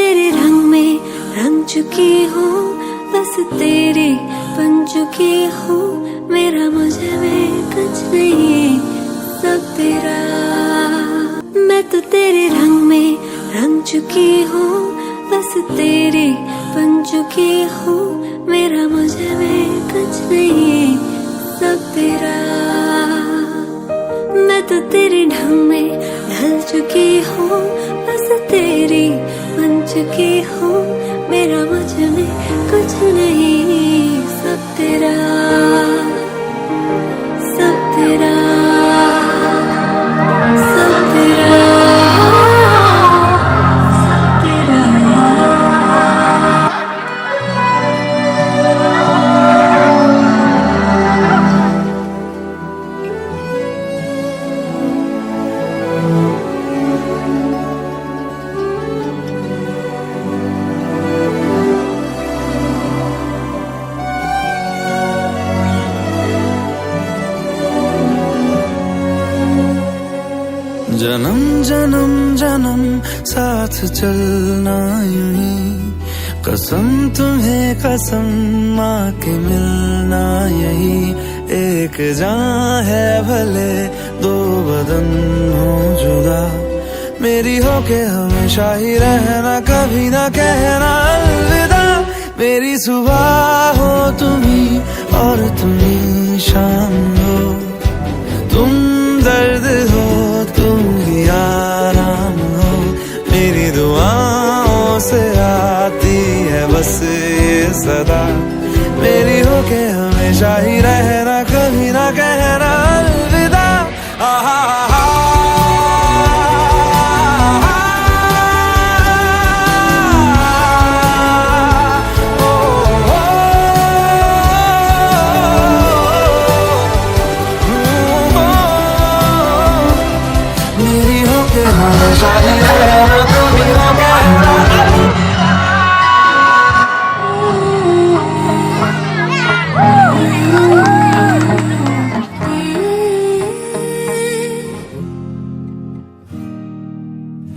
तेरे रंग में रंग चुकी हूँ, बस तेरी बन चुकी हूँ। मेरा मुझे में कुछ नहीं, सब तेरा। मैं तो तेरे रंग में रंग चुकी हूँ, बस तेरी बन चुकी हूँ। मेरा मुझे में कुछ नहीं, सब तेरा। मैं तो तेरे ढंग में ढल चुकी हूँ, बस तेरी बन चुकी हूँ। मेरा मुझ में कुछ नहीं, सब तेरा, सब तेरा, सब तेरा, सब तेरा। जन्म जन्म जन्म साथ चलना यूं ही, कसम तुम्हें कसम माँ के मिलना यही। एक जान है भले दो बदन हो जुदा, मेरी हो के हमेशा ही रहना, कभी ना कहना अलविदा। मेरी सुबह हो तुम्ही और तुम्ही शाम हो, तुम दर्द हो तुम ही आराम हो। मेरी दुआओं से आती है बस ये सदा, मेरी हो के हमेशा ही रहना, कभी ना कहना अलविदा। आहा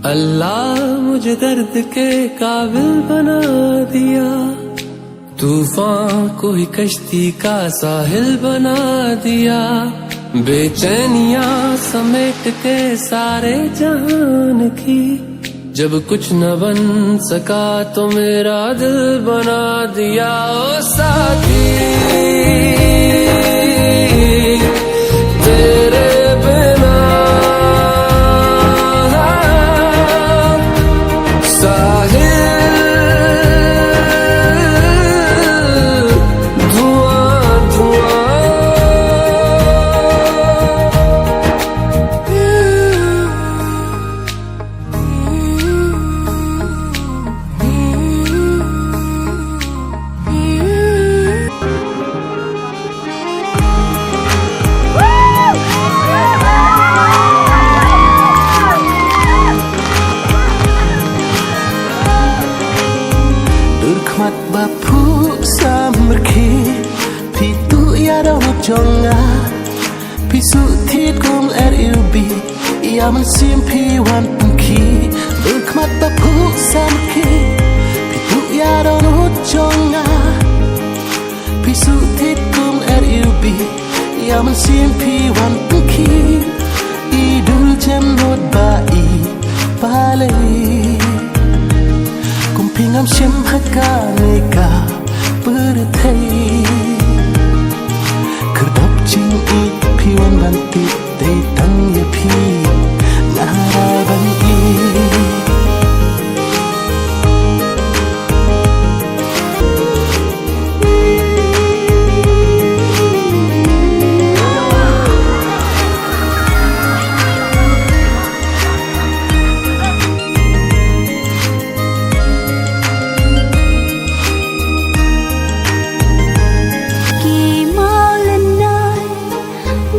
अल्लाह मुझे दर्द के काबिल बना दिया, तूफान को ही कश्ती का साहिल बना दिया। बेचैनियां समेट के सारे जहान की, जब कुछ न बन सका तो मेरा दिल बना दिया। ओ साथी तेरे बिना Pisut kum RUB ia mensimpi wan pengki berkhmat bapu samki pitu ya don jonga. Pisut kum RUB ia mensimpi wan pengki idul jemnot bai pale kumpingam shem haka neka berthai kedap jing i piwan banti day tang ya pi ngaraban i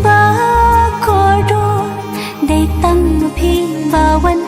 Ba cordon day tang pi ba wan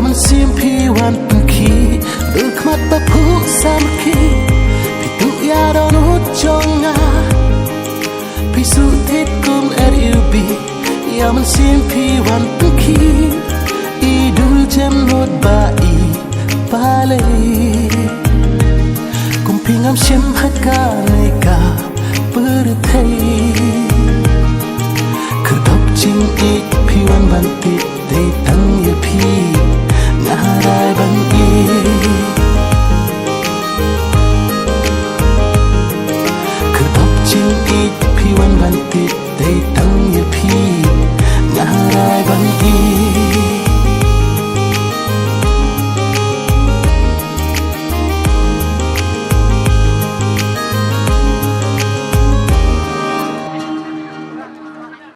Yaman simpi wan pengki Berkhmat bapu samki Pitu yaron ujonga Pisu tetkum RUB Yaman simpi wan pengki Idul jem not bai pale Kumpingam shem haka neka berthai Kedok jing ik piwan bantik